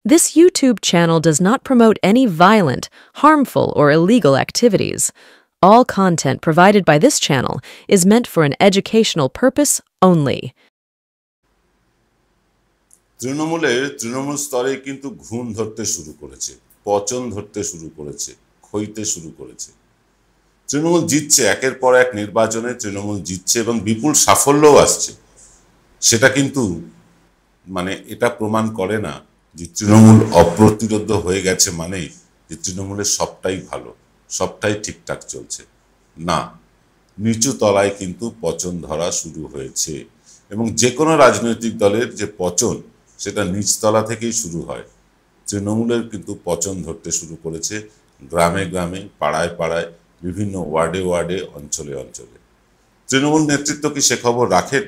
This YouTube channel does not promote any violent, harmful, or illegal activities. All content provided by this channel is meant for an educational purpose only. Trinamool স্তরে কিন্তু ঘুণ ধরতে শুরু করেছে, পচন ধরতে শুরু করেছে, ক্ষইতে শুরু করেছে। তৃণমূল জিতছে, একের পর এক নির্বাচনে তৃণমূল জিতছে এবং বিপুল সাফল্যও আসছে। সেটা কিন্তু এটা প্রমাণ করে না যে তৃণমূল অপ্রতিরোধ্য হয়ে গেছে মানে যে তৃণমূলের সবটাই ভালো, সবটাই ঠিকঠাক চলছে না। নিচু তলায় কিন্তু পচন ধরা শুরু হয়েছে এবং যে কোনো রাজনৈতিক দলের যে পচন সেটা নিচতলা থেকেই শুরু হয়। তৃণমূলের কিন্তু পচন ধরতে শুরু করেছে গ্রামে গ্রামে, পাড়ায় পাড়ায়, বিভিন্ন ওয়ার্ডে ওয়ার্ডে, অঞ্চলে অঞ্চলে। তৃণমূল নেতৃত্ব কি সে খবর রাখেন,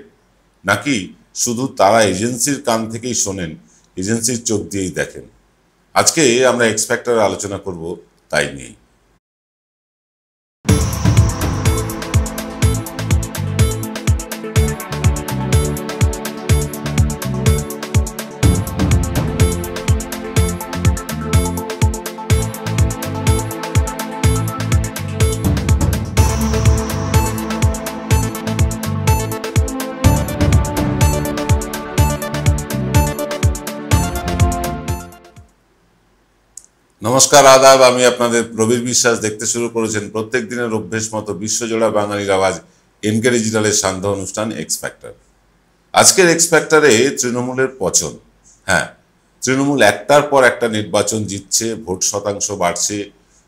নাকি শুধু তারা এজেন্সির কান থেকেই শোনেন, এজেন্সির চোখ দিয়েই দেখেন? আজকে আমরা এক্স ফ্যাক্টরে আলোচনা করব তাই নিয়েই। নমস্কার, আদাব, আমি আপনাদের প্রবীর বিশ্বাস। দেখতে শুরু করেছেন প্রত্যেক দিনের অভ্যেস মতো বিশ্বজোড়া বাঙালির আওয়াজ এনকে ডিজিটালের সান্ধ্য অনুষ্ঠান এক্স ফ্যাক্টর। আজকের এক্স ফ্যাক্টরে তৃণমূলের পচন। হ্যাঁ, তৃণমূল একটার পর একটা নির্বাচন জিতছে, ভোট শতাংশ বাড়ছে।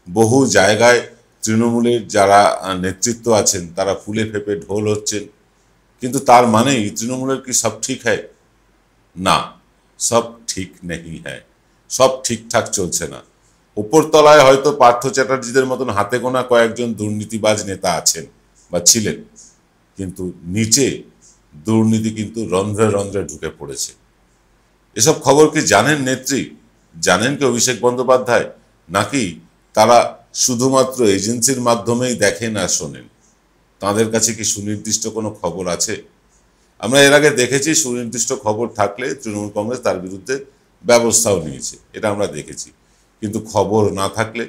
বহু জায়গায় তৃণমূলের যারা নেতৃত্ব আছেন তারা ফুলে ফেপে ঢোল হচ্ছেন। কিন্তু তার মানেই তৃণমূলের কি সব ঠিক হয়? না, সব ঠিক নেই হ্যাঁ, সব ঠিকঠাক চলছে না। উপরতলায় হয়তো পার্থ চ্যাটার্জিদের মতন হাতে গোনা কয়েকজন দুর্নীতিবাজ নেতা আছেন বা ছিলেন, কিন্তু নিচে দুর্নীতি কিন্তু রন্ধ্রে রন্ধ্রে ঢুকে পড়েছে। এসব খবর কি জানেন নেত্রী, জানেন কি অভিষেক বন্দ্যোপাধ্যায়, নাকি তারা শুধুমাত্র এজেন্সির মাধ্যমেই দেখেন আর শোনেন? তাদের কাছে কি সুনির্দিষ্ট কোনো খবর আছে? আমরা এর আগে দেখেছি সুনির্দিষ্ট খবর থাকলে তৃণমূল কংগ্রেস তার বিরুদ্ধে ব্যবস্থাও নিয়েছে, এটা আমরা দেখেছি। কিন্তু খবর না থাকলে,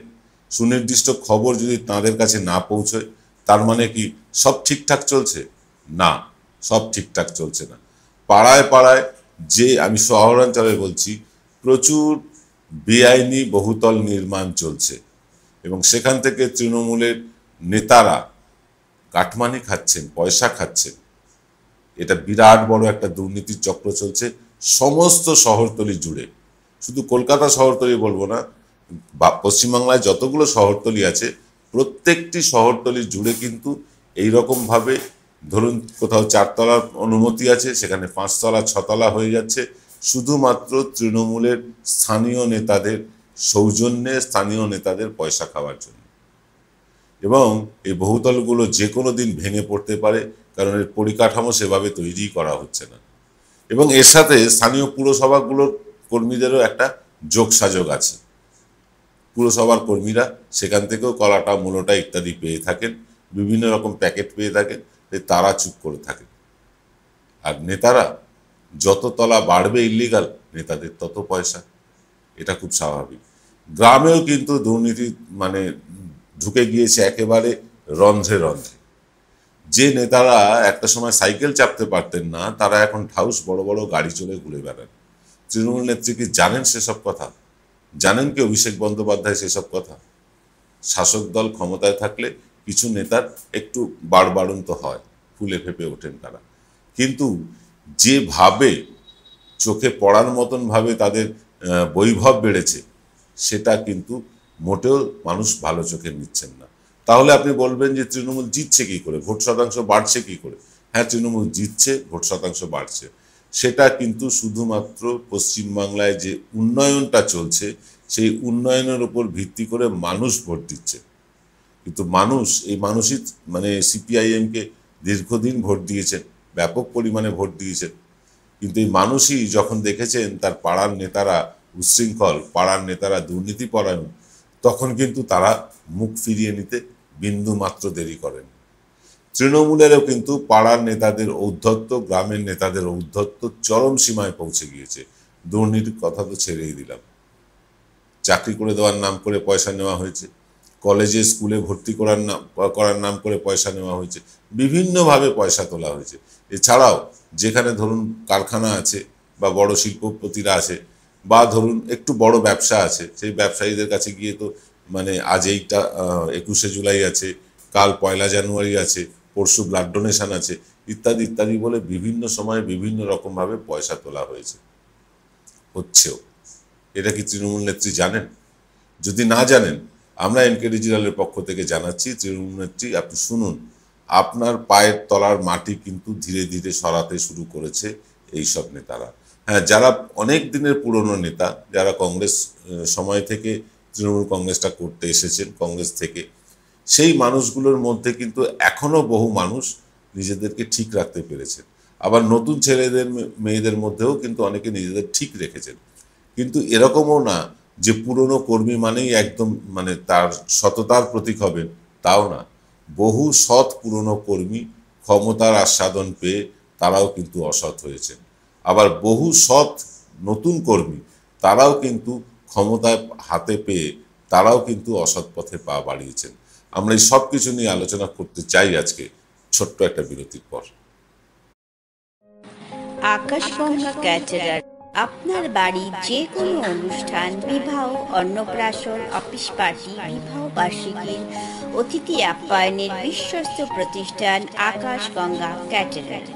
সুনির্দিষ্ট খবর যদি তাদের কাছে না পৌঁছয়, তার মানে কি সব ঠিকঠাক চলছে? না, সব ঠিকঠাক চলছে না। পাড়ায় পাড়ায়, যে আমি শহরাঞ্চলে বলছি, প্রচুর বেআইনি বহুতল নির্মাণ চলছে এবং সেখান থেকে তৃণমূলের নেতারা কাটমানি খাচ্ছেন, পয়সা খাচ্ছেন। এটা বিরাট বড় একটা দুর্নীতির চক্র চলছে সমস্ত শহরতলি জুড়ে। শুধু কলকাতা শহরতলি বলবো না, পশ্চিমবাংলায় যতগুলো শহরতলি আছে প্রত্যেকটি শহরতলি জুড়ে কিন্তু এইরকমভাবে, ধরুন কোথাও 4 তলার অনুমতি আছে, সেখানে 5 তলা 6 তলা হয়ে যাচ্ছে, শুধুমাত্র তৃণমূলের স্থানীয় নেতাদের সৌজন্যে, স্থানীয় নেতাদের পয়সা খাওয়ার জন্য। এবং এই বহুতলগুলো যে কোনো দিন ভেঙে পড়তে পারে, কারণ এর পরিকাঠামো সেভাবে তৈরি করা হচ্ছে না। এবং এর সাথে স্থানীয় পুরসভাগুলোর কর্মীদেরও একটা যোগসাযোগ আছে। পুরসভার কর্মীরা সেখান থেকেও কলাটা, মূলটা ইত্যাদি পেয়ে থাকেন, বিভিন্ন রকম প্যাকেট পেয়ে থাকেন, তারা চুপ করে থাকেন। আর নেতারা, যত তলা বাড়বে ইল্লিগাল, নেতাদের তত পয়সা, এটা খুব স্বাভাবিক। গ্রামেও কিন্তু দুর্নীতি ঢুকে গিয়েছে একেবারে রন্ধ্রে রন্ধ্রে। যে নেতারা একটা সময় সাইকেল চাপতে পারতেন না, তারা এখন ঠাউস বড় বড় গাড়ি চলে ঘুরে বেড়ান। তৃণমূল নেত্রী কি জানেন সেসব কথা? জানেন কি অভিষেক বন্দ্যোপাধ্যায় সেসব কথা? শাসক দল ক্ষমতায় থাকলে কিছু নেতার একটু বাড়বাড়ন্ত হয়, ফুলে ফেপে ওঠেন তারা, কিন্তু যেভাবে চোখে পড়ার মতন ভাবে তাদের বৈভব বেড়েছে, সেটা কিন্তু মোটেও মানুষ ভালো চোখে নিচ্ছেন না। তাহলে আপনি বলবেন যে তৃণমূল জিতছে কি করে, ভোট শতাংশ বাড়ছে কি করে? হ্যাঁ, তৃণমূল জিতছে, ভোট শতাংশ বাড়ছে। সেটা কিন্তু শুধুমাত্র পশ্চিমবাংলায় যে উন্নয়নটা চলছে, সেই উন্নয়নের উপর ভিত্তি করে মানুষ ভোট দিচ্ছে। কিন্তু এই মানুষই সিপিআইএমকে দীর্ঘদিন ভোট দিয়েছেন, ব্যাপক পরিমাণে ভোট দিয়েছেন। কিন্তু এই মানুষই যখন দেখেছেন তার পাড়ার নেতারা উচ্ছৃঙ্খল, পাড়ার নেতারা দুর্নীতিপরায়ণ, তখন কিন্তু তারা মুখ ফিরিয়ে নিতে বিন্দু মাত্র দেরি করেন। তৃণমূলেরও কিন্তু পাড়ার নেতাদের ঔদ্ধত্য, গ্রামের নেতাদের ঔদ্ধত্য চরম সীমায় পৌঁছে গিয়েছে। দুর্নীতির কথা তো ছেড়েই দিলাম, চাকরি করে দেওয়ার নাম করে পয়সা নেওয়া হয়েছে, কলেজে স্কুলে ভর্তি করার নাম করে পয়সা নেওয়া হয়েছে, বিভিন্নভাবে পয়সা তোলা হয়েছে। এছাড়াও যেখানে ধরুন কারখানা আছে বা বড় শিল্পপতিরা আছে বা ধরুন একটু বড় ব্যবসা আছে, সেই ব্যবসায়ীদের কাছে গিয়ে তো মানে আজ এইটা 21শে জুলাই আছে, কাল 1লা জানুয়ারি আছে, পরশু ব্লাড ডোনেশন আছে, ইত্যাদি ইত্যাদি বলে বিভিন্ন সময়ে বিভিন্ন রকমভাবে পয়সা তোলা হয়েছে, হচ্ছেও। এটা কি তৃণমূল নেত্রী জানেন? যদি না জানেন, আমরা এনকে ডিজিটালের পক্ষ থেকে জানাচ্ছি, তৃণমূল নেত্রী আপনি শুনুন, আপনার পায়ের তলার মাটি কিন্তু ধীরে ধীরে সরাতে শুরু করেছে এইসব নেতারা। হ্যাঁ, যারা অনেক দিনের পুরনো নেতা, যারা কংগ্রেস সময় থেকে তৃণমূল কংগ্রেসটা করতে এসেছেন কংগ্রেস থেকে, সেই মানুষগুলোর মধ্যে কিন্তু এখনো বহু মানুষ নিজেদেরকে ঠিক রাখতে পেরেছেন। আবার নতুন ছেলেদের মেয়েদের মধ্যেও কিন্তু অনেকে নিজেদের ঠিক রেখেছেন। কিন্তু এরকমও না যে পুরনো কর্মী মানেই একদম মানে তার সততার প্রতীক হবেন, তাও না। বহু সৎ পুরনো কর্মী ক্ষমতার আস্বাদন পেয়ে তারাও কিন্তু অসৎ হয়েছেন। আবার বহু সৎ নতুন কর্মী তারাও কিন্তু ক্ষমতায় হাতে পেয়ে তারাও কিন্তু অসৎ পথে পা বাড়িয়েছেন। আমরা এই সব কিছু নিয়ে আলোচনা করতে চাই আজকে ছোট্ট একটা বিরতির পর। আকাশগঙ্গা ক্যাটারার আপনার বাড়ির যে কোনো অনুষ্ঠান, বিবাহ, অন্নপ্রাশন, অফিস পার্টি, বিবাহ বার্ষিকীর অতিথি আপ্যায়নের বিশ্বস্ত প্রতিষ্ঠান আকাশগঙ্গা ক্যাটারার।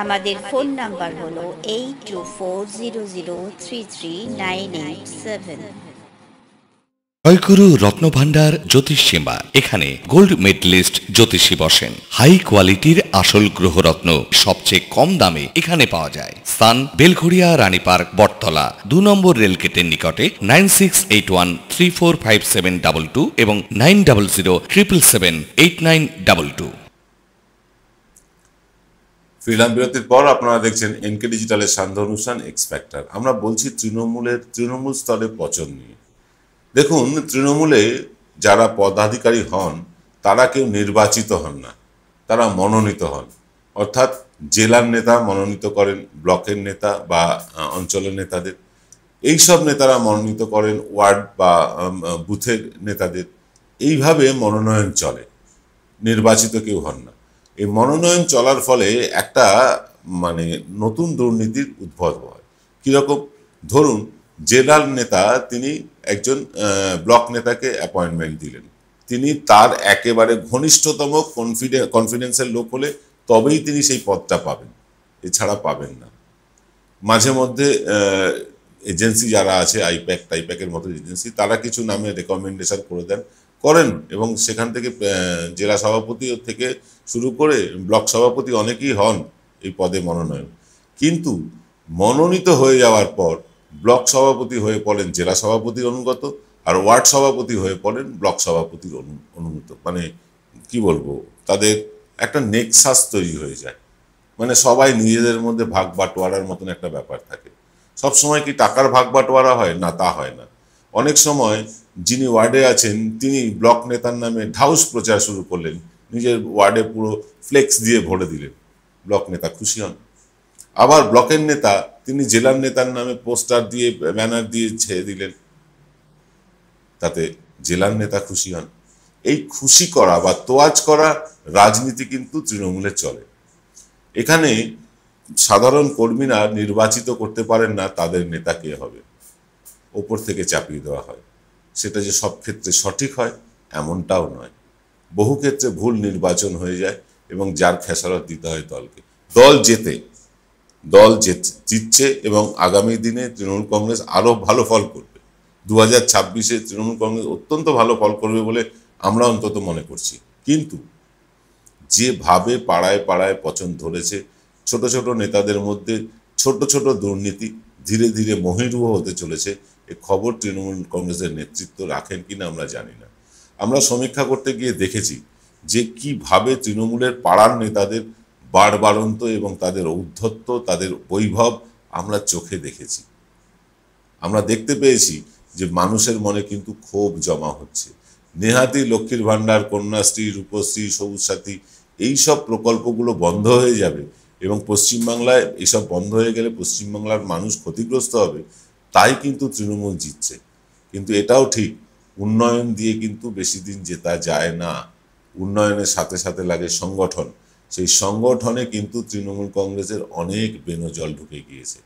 আমাদের ফোন নাম্বার হলো 8240033987। জয়গুরু রত্নভান্ডার জ্যোতিষীমা, এখানে গোল্ড মেডেলিস্ট জ্যোতিষী বসেন। হাই কোয়ালিটির আসল গ্রহরত্ন সবচেয়ে কম দামে এখানে পাওয়া যায়। স্থান বেলঘড়িয়া, রানী পার্ক, বটতলা, 2 নম্বর রেলগেটের নিকটে। 9681345722 এবং 9007778922। ফিরলাম বিরতির পর। আপনারা দেখছেন এনকে ডিজিটালের সান্ধ্য অনুষ্ঠান এক্স ফ্যাক্টর। আমরা বলছি তৃণমূল স্তরে পচন নিয়ে। দেখুন, তৃণমূলে যারা পদাধিকারী হন তারা কেউ নির্বাচিত হন না, তারা মনোনীত হন। অর্থাৎ জেলার নেতা মনোনীত করেন ব্লকের নেতা বা অঞ্চলের নেতাদের, এইসব নেতারা মনোনীত করেন ওয়ার্ড বা বুথের নেতাদের। এইভাবে মনোনয়ন চলে, নির্বাচিত কেউ হন না। এই মনোনয়ন চলার ফলে একটা মানে নতুন দুর্নীতির উদ্ভব হয়। কীরকম? ধরুন জেলার নেতা তিনি একজন ব্লক নেতাকে অ্যাপয়েন্টমেন্ট দিলেন, তিনি তার একেবারে ঘনিষ্ঠতম কনফিডেন্সের লোক হলে তবেই তিনি সেই পদটা পাবেন, এছাড়া পাবেন না। মাঝে মধ্যে এজেন্সি যারা আছে, টাইপ্যাকের মতো এজেন্সি, তারা কিছু নামে রেকমেন্ডেশন করেন এবং সেখান থেকে জেলা সভাপতি থেকে শুরু করে ব্লক সভাপতি অনেকেই হন এই পদে মনোনয়ন। কিন্তু মনোনীত হয়ে যাওয়ার পর ব্লক সভাপতি হয়ে পড়েন জেলা সভাপতির অনুগত, আর ওয়ার্ড সভাপতি হয়ে পড়েন ব্লক সভাপতির অনুগত। মানে কি বলবো, তাদের একটা নেক্সাস তৈরি হয়ে যায়। মানে সবাই নিজেদের মধ্যে ভাগ বাটোয়ারার মতন একটা ব্যাপার থাকে। সব সময় কি টাকার ভাগ বাটোয়ারা হয়? না, তা হয় না। অনেক সময় যিনি ওয়ার্ডে আছেন তিনি ব্লক নেতার নামে ঢাউস প্রচার শুরু করলেন, নিজের ওয়ার্ডে পুরো ফ্লেক্স দিয়ে ভরে দিলেন, ব্লক নেতা খুশি হন। আবার ব্লকের নেতা তিনি জেলার নেতার নামে পোস্টার দিয়ে ব্যানার দিয়ে ছেড়ে দিলেন, তাতে জেলার নেতা খুশি হন। এই খুশি করা বা তোয়াজ করা রাজনীতি কিন্তু তৃণমূলে চলে। এখানে সাধারণ কর্মীরা নির্বাচিত করতে পারেন না তাদের নেতা কে হবে, ওপর থেকে চাপিয়ে দেওয়া হয়। সেটা যে সব ক্ষেত্রে সঠিক হয় এমনটাও নয়, বহু ক্ষেত্রে ভুল নির্বাচন হয়ে যায় এবং যার খেসারত দিতে হয় দলকে। দল জিতছে এবং আগামী দিনে তৃণমূল কংগ্রেস আরও ভালো ফল করবে। 2026-এ তৃণমূল কংগ্রেস অত্যন্ত ভালো ফল করবে বলে আমরা অন্তত মনে করছি। কিন্তু যেভাবে পাড়ায় পাড়ায় পচন ধরেছে, ছোট ছোট নেতাদের মধ্যে ছোট ছোট দুর্নীতি ধীরে ধীরে মহিরুহ হতে চলেছে, এ খবর তৃণমূল কংগ্রেসের নেতৃত্ব রাখেন কিনা আমরা জানি না। আমরা সমীক্ষা করতে গিয়ে দেখেছি যে কিভাবে তৃণমূলের পাড়ার নেতাদের বাড়বাড়ন্ত এবং তাদের ঔদ্ধত্য, তাদের বৈভব আমরা চোখে দেখেছি। আমরা দেখতে পেয়েছি যে মানুষের মনে কিন্তু ক্ষোভ জমা হচ্ছে। নেহাতি লক্ষ্মীর ভাণ্ডার, কন্যাশ্রী, রূপশ্রী, সবুজ সাথী এইসব প্রকল্পগুলো বন্ধ হয়ে যাবে এবং পশ্চিমবাংলায় এসব বন্ধ হয়ে গেলে পশ্চিমবাংলার মানুষ ক্ষতিগ্রস্ত হবে, তাই কিন্তু তৃণমূল জিতছে। কিন্তু এটাও ঠিক, উন্নয়ন দিয়ে কিন্তু বেশি দিন জেতা যায় না। উন্নয়নের সাথে সাথে লাগে সংগঠন। সেই সংগঠনে কিন্তু তৃণমূল কংগ্রেসের অনেক বেনজল ঢুকে গিয়েছে,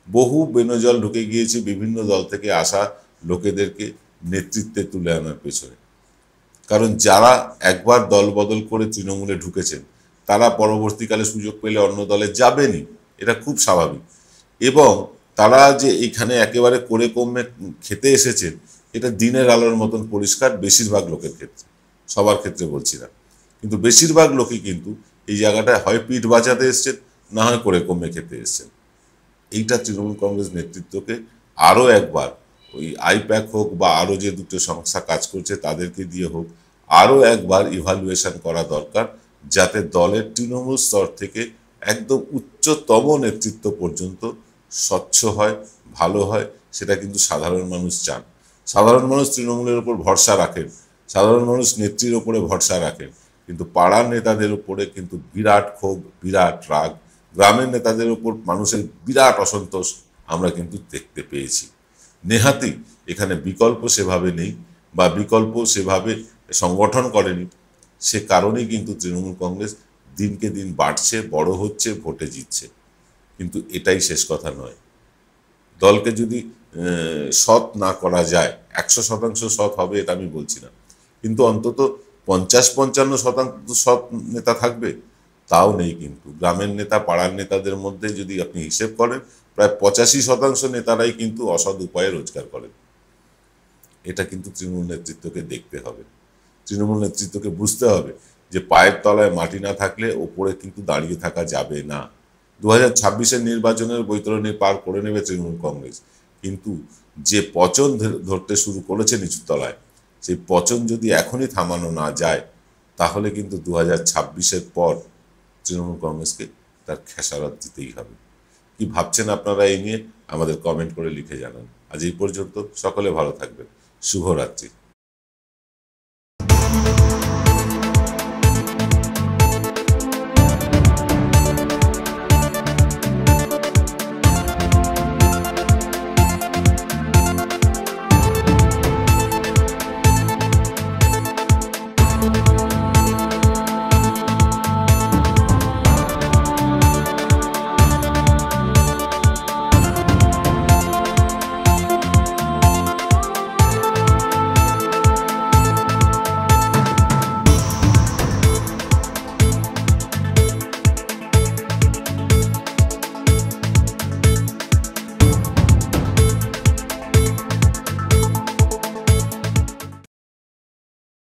বহু বেনজল ঢুকে গিয়েছে বিভিন্ন দল থেকে আসা লোকেদেরকে নেতৃত্বে তুলে আনার পেছনে। কারণ যারা একবার দল বদল করে তৃণমূলে ঢুকেছেন তারা পরবর্তীকালে সুযোগ পেলে অন্য দলে যাবেনই, এটা খুব স্বাভাবিক। এবং তারা যে এখানে একেবারে করে কমে খেতে এসেছেন এটা দিনের আলোর মতন পরিষ্কার বেশিরভাগ লোকের ক্ষেত্রে, সবার ক্ষেত্রে বলছি না, কিন্তু বেশিরভাগ লোকই কিন্তু এই জায়গাটায় হয় পিঠ বাঁচাতে এসছেন, না হয় করে কমে খেতে এসছেন। এইটা তৃণমূল কংগ্রেস নেতৃত্বকে আরও একবার ওই আইপ্যাক হোক বা আরও যে দুটো সংস্থা কাজ করছে তাদেরকে দিয়ে হোক আরও একবার ইভালুয়েশন করা দরকার, যাতে দলের তৃণমূল স্তর থেকে একদম উচ্চতম নেতৃত্ব পর্যন্ত স্বচ্ছ হয়, ভালো হয়। সেটা কিন্তু সাধারণ মানুষ চান। সাধারণ মানুষ তৃণমূলের ওপর ভরসা রাখেন, সাধারণ মানুষ নেত্রীর ওপরে ভরসা রাখেন, কিন্তু পাড়ার নেতাদের উপরে কিন্তু বিরাট ক্ষোভ, বিরাট রাগ, গ্রামের নেতাদের উপর মানুষের বিরাট অসন্তোষ আমরা কিন্তু দেখতে পেয়েছি। নেহাতি এখানে বিকল্প সেভাবে নেই বা বিকল্প সেভাবে সংগঠন করেনি, সে কারণেই কিন্তু তৃণমূল কংগ্রেস দিনকে দিন বাড়ছে, বড় হচ্ছে, ভোটে জিতছে। কিন্তু এটাই শেষ কথা নয়। দলকে যদি সৎ না করা যায়, 100% সৎ হবে এটা আমি বলছি না, কিন্তু অন্তত 50-55% সৎ নেতা থাকবে, তাও নেই। কিন্তু গ্রামের নেতা, পাড়ার নেতাদের মধ্যে যদি আপনি হিসেব করেন, প্রায় 85% নেতারাই কিন্তু অসৎ উপায়ে রোজগার করেন। এটা কিন্তু তৃণমূল নেতৃত্বকে দেখতে হবে, তৃণমূল নেতৃত্বকে বুঝতে হবে যে পায়ের তলায় মাটি না থাকলে ওপরে কিন্তু দাঁড়িয়ে থাকা যাবে না। 2026-এর নির্বাচনের বৈতরণী পার করে নেবে তৃণমূল কংগ্রেস, কিন্তু যে পচন ধরতে শুরু করেছে নিচুর তলায়, সেই পচন যদি এখনই থামানো না যায় তাহলে কিন্তু 2026-এর পর তৃণমূল কংগ্রেসকে তার খেসারত দিতেই হবে। কি ভাবছেন আপনারা এই নিয়ে আমাদের কমেন্ট করে লিখে জানান। আজ এই পর্যন্ত, সকলে ভালো থাকবেন। শুভরাত্রি।